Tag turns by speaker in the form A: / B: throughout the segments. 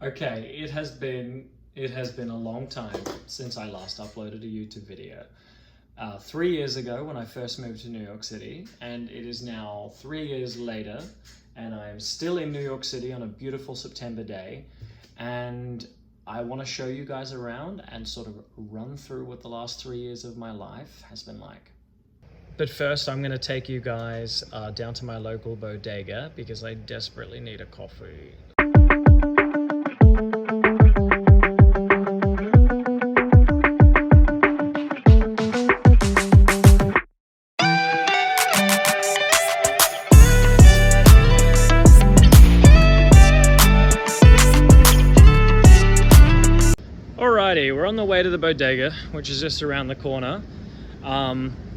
A: Okay, it has been a long time since I last uploaded a YouTube video. 3 years ago when I first moved to New York City, and it is now 3 years later, and I am still in New York City on a beautiful September day, and I want to show you guys around and sort of run through what the last 3 years of my life has been like. But first, I'm going to take you guys down to my local bodega because I desperately need a coffee. Alrighty, we're on the way to the bodega, which is just around the corner.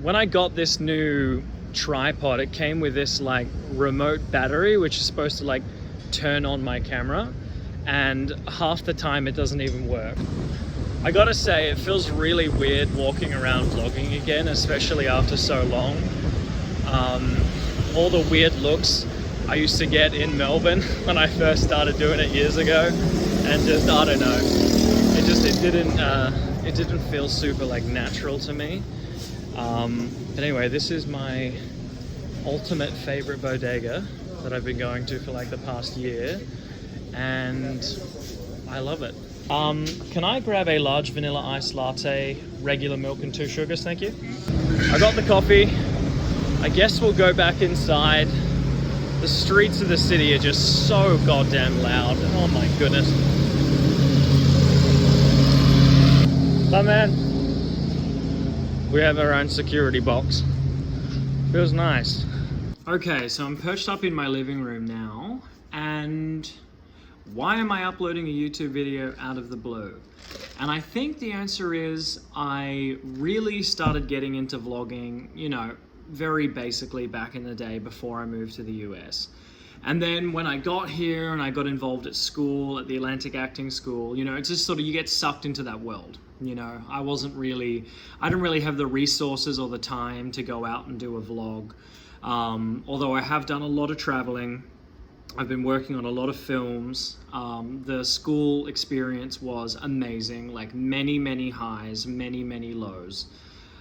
A: When I got this new tripod, it came with this like remote battery, which is supposed to like turn on my camera, and half the time it doesn't even work. I gotta say, it feels really weird walking around vlogging again, especially after so long. All the weird looks I used to get in Melbourne when I first started doing it years ago, and just, I don't know, it didn't feel super like natural to me. But anyway, this is my ultimate favorite bodega that I've been going to for like the past year, and I love it. Can I grab a large vanilla iced latte, regular milk and 2 sugars, thank you? I got the coffee. I guess we'll go back inside. The streets of the city are just so goddamn loud. Oh my goodness. Bye, man. We have our own security box. Feels nice. Okay, so I'm perched up in my living room now, and why am I uploading a YouTube video out of the blue? And I think the answer is I really started getting into vlogging, you know, very basically back in the day before I moved to the US. And then when I got here and I got involved at school, at the Atlantic Acting School, you know, it's just sort of, you get sucked into that world. You know, I didn't really have the resources or the time to go out and do a vlog. Although I have done a lot of traveling. I've been working on a lot of films. The school experience was amazing, like many highs, many lows.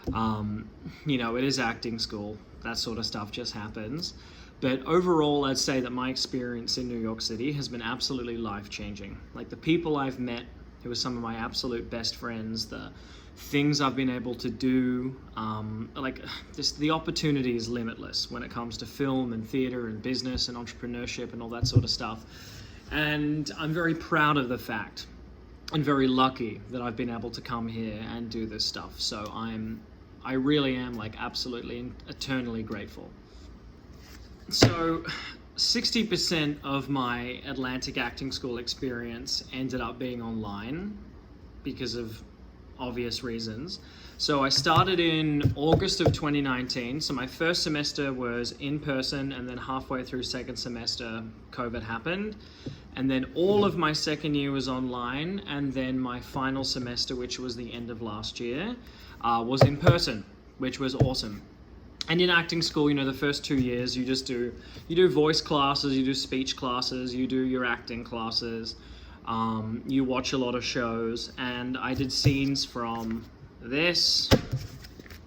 A: You know, it is acting school. That sort of stuff just happens. But overall, I'd say that my experience in New York City has been absolutely life-changing. Like the people I've met, who are some of my absolute best friends, the things I've been able to do, the opportunity is limitless when it comes to film and theater and business and entrepreneurship and all that sort of stuff. And I'm very proud of the fact and very lucky that I've been able to come here and do this stuff. So I really am like absolutely and eternally grateful. So 60% of my Atlantic Acting School experience ended up being online because of obvious reasons. So I started in August of 2019. So my first semester was in person, and then halfway through second semester, COVID happened. And then all of my second year was online. And then my final semester, which was the end of last year, was in person, which was awesome. And in acting school, you know, the first 2 years, you do voice classes, you do speech classes, you do your acting classes, you watch a lot of shows, and I did scenes from this,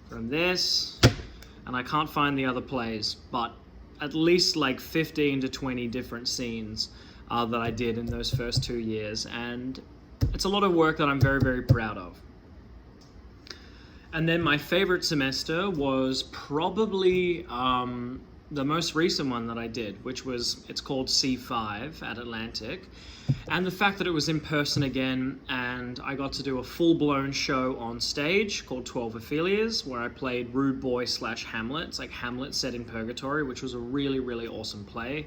A: and I can't find the other plays, but at least like 15 to 20 different scenes that I did in those first 2 years, and it's a lot of work that I'm very proud of. And then my favorite semester was probably the most recent one that I did, it's called C5 at Atlantic. And the fact that it was in person again, and I got to do a full-blown show on stage called 12 Ophelias, where I played Rude Boy / Hamlet. It's like Hamlet set in Purgatory, which was a really awesome play.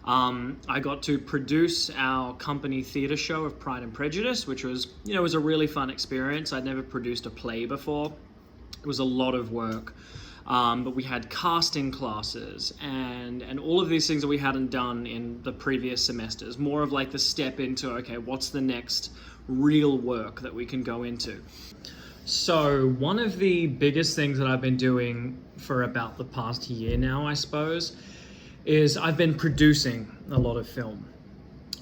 A: I got to produce our company theater show of Pride and Prejudice, which was, you know, was a really fun experience. I'd never produced a play before. It was a lot of work. But we had casting classes and all of these things that we hadn't done in the previous semesters, more of like the step into, okay, what's the next real work that we can go into? So one of the biggest things that I've been doing for about the past year now, I suppose, is I've been producing a lot of film.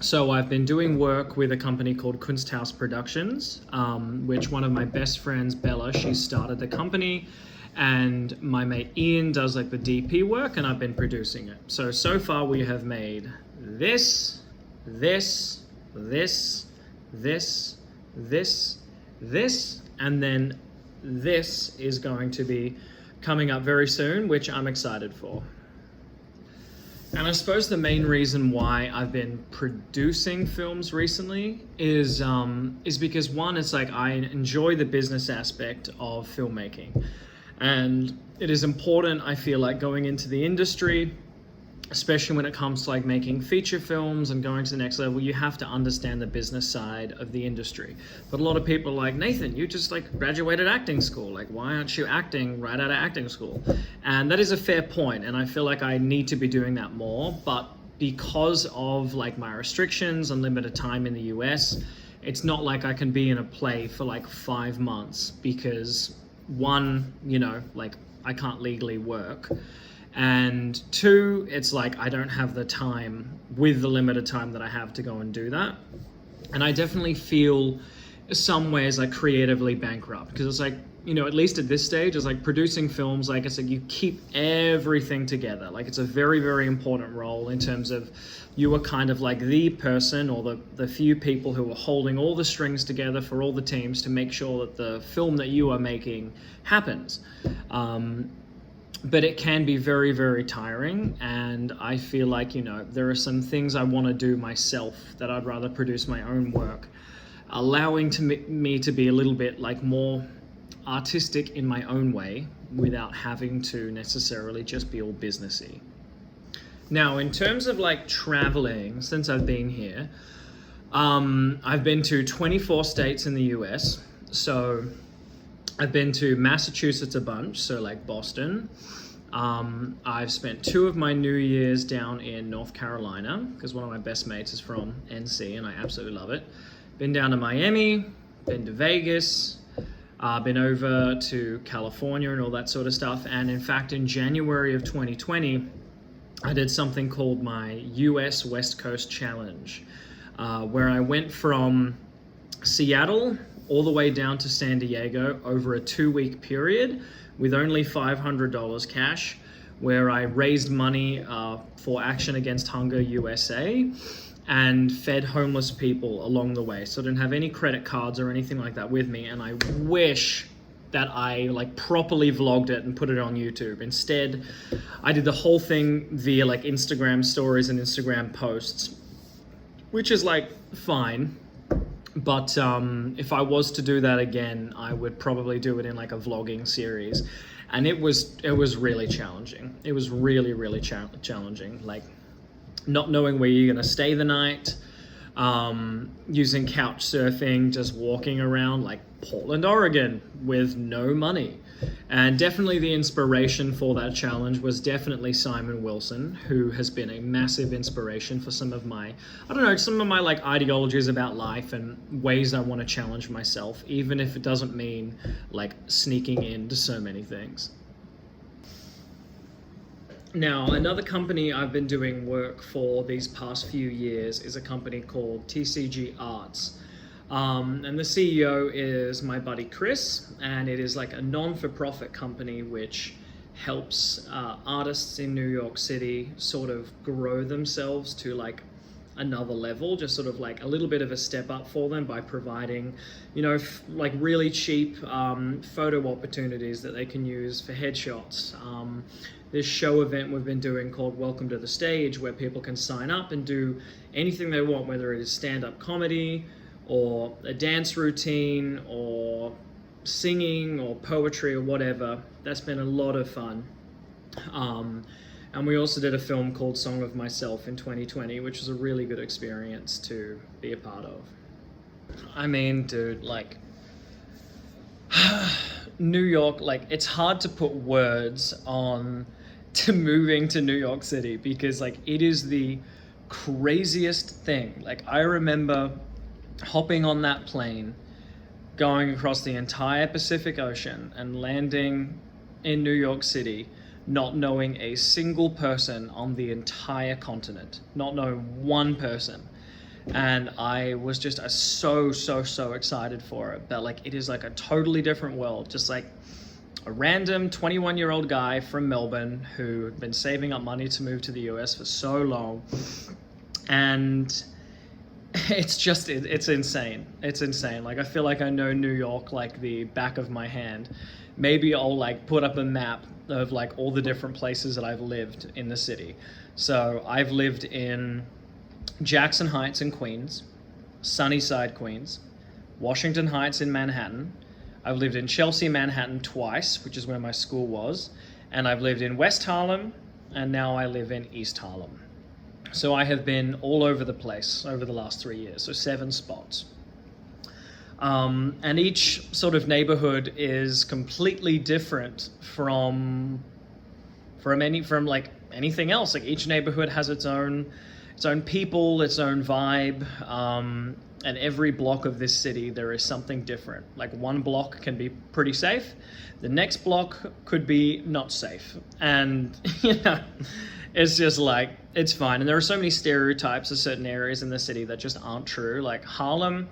A: So I've been doing work with a company called Kunsthaus Productions, which one of my best friends, Bella, she started the company, and my mate Ian does like the DP work, and I've been producing it. So far we have made this, this, this, this, this, and then this is going to be coming up very soon, which I'm excited for. And I suppose the main reason why I've been producing films recently is because one, it's like I enjoy the business aspect of filmmaking, and it is important, I feel like, going into the industry, especially when it comes to like making feature films and going to the next level, you have to understand the business side of the industry. But a lot of people are like, Nathan, you just like graduated acting school. Like, why aren't you acting right out of acting school? And that is a fair point. And I feel like I need to be doing that more. But because of like my restrictions and limited time in the US, it's not like I can be in a play for like 5 months because one, you know, like I can't legally work. And two, it's like I don't have the time with the limited time that I have to go and do that. And I definitely feel some ways like creatively bankrupt, because it's like, you know, at least at this stage, it's like producing films, like it's like you keep everything together. Like it's a very, very important role in terms of you are kind of like the person or the few people who are holding all the strings together for all the teams to make sure that the film that you are making happens. But it can be very, very tiring, and I feel like, you know, there are some things I want to do myself that I'd rather produce my own work, allowing me to be a little bit like more artistic in my own way without having to necessarily just be all businessy. Now, in terms of like traveling, since I've been here, I've been to 24 states in the US. So I've been to Massachusetts a bunch, so like Boston. I've spent 2 of my New Year's down in North Carolina because one of my best mates is from NC and I absolutely love it. Been down to Miami, been to Vegas, been over to California and all that sort of stuff. And in fact, in January of 2020, I did something called my US West Coast Challenge, where I went from Seattle all the way down to San Diego over a 2-week period with only $500 cash, where I raised money for Action Against Hunger USA and fed homeless people along the way. So I didn't have any credit cards or anything like that with me, and I wish that I like properly vlogged it and put it on YouTube. Instead, I did the whole thing via like Instagram stories and Instagram posts, which is like fine. But if I was to do that again, I would probably do it in like a vlogging series. And it was really challenging. It was really, really challenging. Like not knowing where you're gonna stay the night, using couch surfing, just walking around like Portland, Oregon with no money. And definitely the inspiration for that challenge was definitely Simon Wilson, who has been a massive inspiration for some of my like ideologies about life and ways I want to challenge myself, even if it doesn't mean like sneaking into so many things. Now, another company I've been doing work for these past few years is a company called TCG Arts. And the CEO is my buddy Chris, and it is like a non-for-profit company which helps artists in New York City sort of grow themselves to like another level, just sort of like a little bit of a step up for them by providing, you know, like really cheap photo opportunities that they can use for headshots. This show event we've been doing called Welcome to the Stage, where people can sign up and do anything they want, whether it is stand-up comedy or a dance routine or singing or poetry or whatever. That's been a lot of fun. And we also did a film called Song of Myself in 2020, which was a really good experience to be a part of. I mean, dude, like, New York, like, it's hard to put words on to moving to New York City because, like, it is the craziest thing. Like, I remember hopping on that plane, going across the entire Pacific Ocean and landing in New York City, not knowing a single person on the entire continent, not knowing one person. and I was just so excited for it. But like, it is like a totally different world, just like a random 21-year-old guy from Melbourne who had been saving up money to move to the US for so long, and it's insane. It's insane. Like, I feel like I know New York like the back of my hand. Maybe I'll like put up a map of like all the different places that I've lived in the city. So I've lived in Jackson Heights in Queens, Sunnyside, Queens, Washington Heights in Manhattan. I've lived in Chelsea, Manhattan twice, which is where my school was. And I've lived in West Harlem, and now I live in East Harlem. So I have been all over the place over the last 3 years, so 7 spots. And each sort of neighborhood is completely different from like anything else. Like, each neighborhood has its own people, its own vibe. And every block of this city, there is something different. Like, one block can be pretty safe, the next block could be not safe, and it's just like, it's fine. And there are so many stereotypes of certain areas in the city that just aren't true. Like, Harlem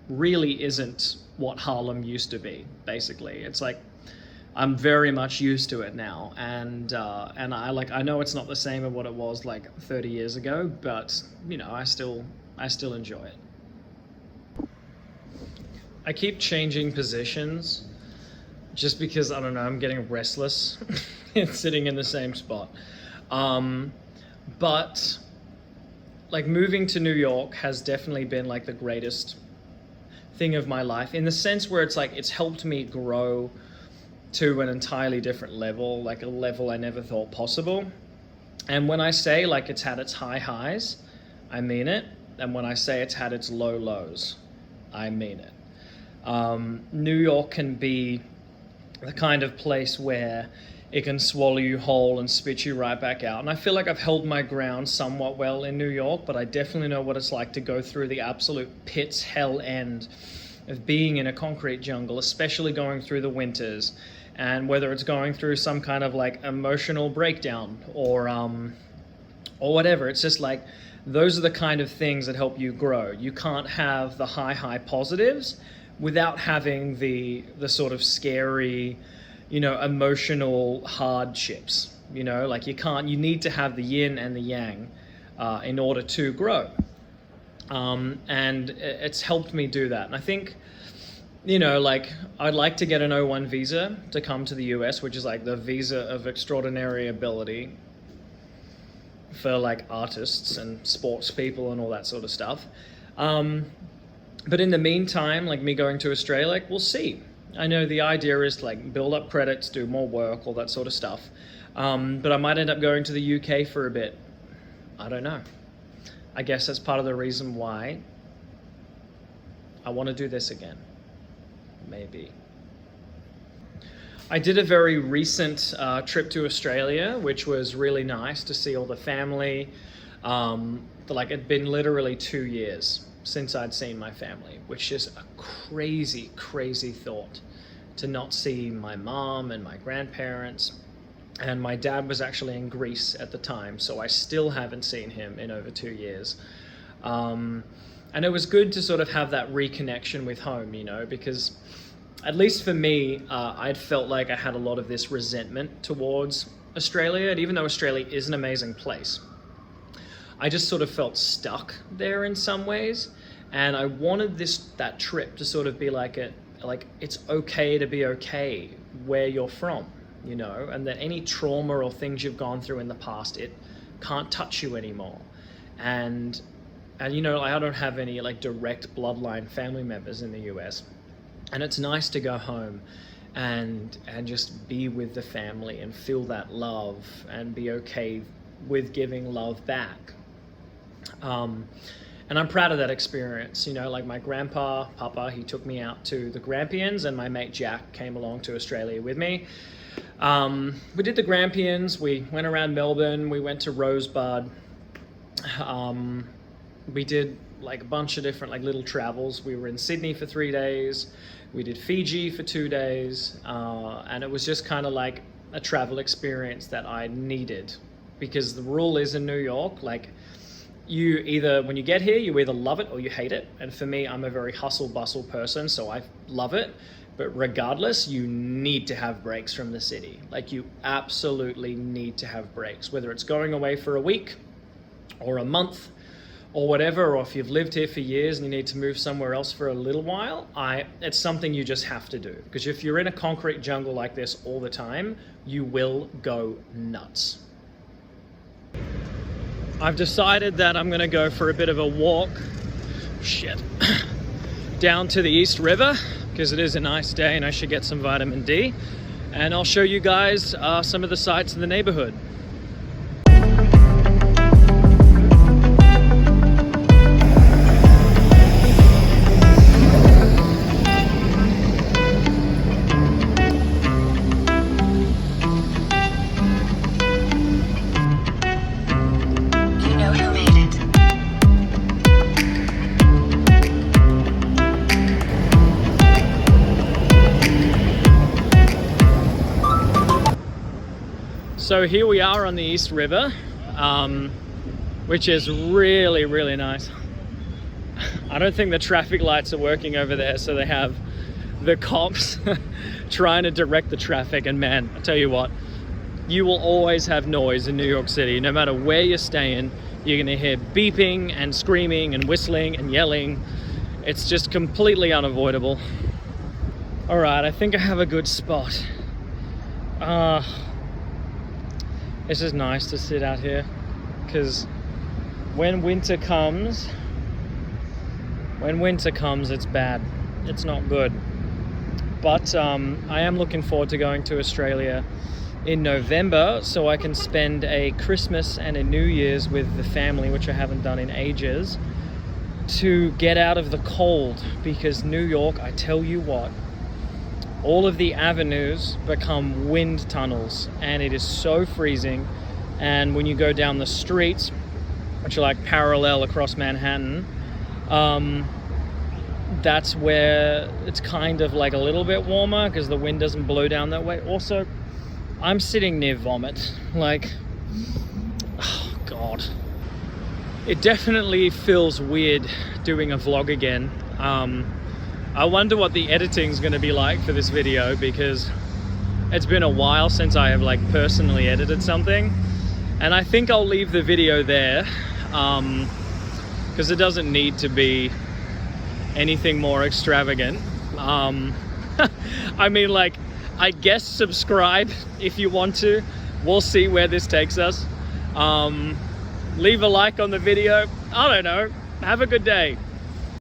A: really isn't what Harlem used to be, basically. It's like, I'm very much used to it now, and I know it's not the same as what it was like 30 years ago, but I still enjoy it. I keep changing positions just because, I don't know, I'm getting restless sitting in the same spot. But like, moving to New York has definitely been like the greatest thing of my life, in the sense where it's like, it's helped me grow to an entirely different level, like a level I never thought possible. And when I say like it's had its high highs, I mean it. And when I say it's had its low lows, I mean it. New York can be the kind of place where it can swallow you whole and spit you right back out. And I feel like I've held my ground somewhat well in New York, but I definitely know what it's like to go through the absolute pit's hell end of being in a concrete jungle, especially going through the winters. And whether it's going through some kind of like emotional breakdown or whatever, it's just like, those are the kind of things that help you grow. You can't have the high positives without having the sort of scary, emotional hardships. Like, you need to have the yin and the yang in order to grow. And it's helped me do that. And I think, like, I'd like to get an O1 visa to come to the US, which is like the visa of extraordinary ability for like artists and sports people and all that sort of stuff. But in the meantime, like, me going to Australia, like, we'll see. I know the idea is to like build up credits, do more work, all that sort of stuff. But I might end up going to the UK for a bit. I don't know. I guess that's part of the reason why I want to do this again. Maybe. I did a very recent trip to Australia, which was really nice to see all the family. Like, it'd been literally 2 years since I'd seen my family, which is a crazy thought, to not see my mom and my grandparents. And my dad was actually in Greece at the time, so I still haven't seen him in over 2 years. And it was good to sort of have that reconnection with home, because at least for me, I'd felt like I had a lot of this resentment towards Australia. And even though Australia is an amazing place, I just sort of felt stuck there in some ways. And I wanted that trip to sort of be like it's okay to be okay where you're from, and that any trauma or things you've gone through in the past, it can't touch you anymore. And I don't have any like direct bloodline family members in the US. And it's nice to go home and just be with the family and feel that love and be okay with giving love back. And I'm proud of that experience. Like, my grandpa, Papa, he took me out to the Grampians, and my mate Jack came along to Australia with me. We did the Grampians, we went around Melbourne, we went to Rosebud. We did like a bunch of different like little travels. We were in Sydney for 3 days. We did Fiji for 2 days. And it was just kind of like a travel experience that I needed, because the rule is in New York, like, you either, when you get here, you either love it or you hate it. And for me, I'm a very hustle bustle person, so I love it. But regardless, you need to have breaks from the city. Like, you absolutely need to have breaks, whether it's going away for a week or a month or whatever, or if you've lived here for years and you need to move somewhere else for a little while, it's something you just have to do. Because if you're in a concrete jungle like this all the time, you will go nuts. I've decided that I'm gonna go for a bit of a walk, down to the East River, because it is a nice day and I should get some vitamin D. And I'll show you guys some of the sights in the neighborhood. So here we are on the East River, which is really, really nice. I don't think the traffic lights are working over there, so they have the cops trying to direct the traffic. And man, I tell you what, you will always have noise in New York City. No matter where you're staying, you're gonna hear beeping and screaming and whistling and yelling. It's just completely unavoidable. All right, I think I have a good spot. It's just nice to sit out here, because when winter comes, it's bad. It's not good. But I am looking forward to going to Australia in November, so I can spend a Christmas and a New Year's with the family, which I haven't done in ages, to get out of the cold. Because New York, I tell you what, all of the avenues become wind tunnels, and it is so freezing. And when you go down the streets, which are like parallel across Manhattan, that's where it's kind of like a little bit warmer because the wind doesn't blow down that way. Also, I'm sitting near vomit. Like, oh God. It definitely feels weird doing a vlog again. I wonder what the editing's gonna be like for this video, because it's been a while since I have like personally edited something. And I think I'll leave the video there, because it doesn't need to be anything more extravagant. I mean, like, I guess subscribe if you want to. We'll see where this takes us. Leave a like on the video. I don't know. Have a good day.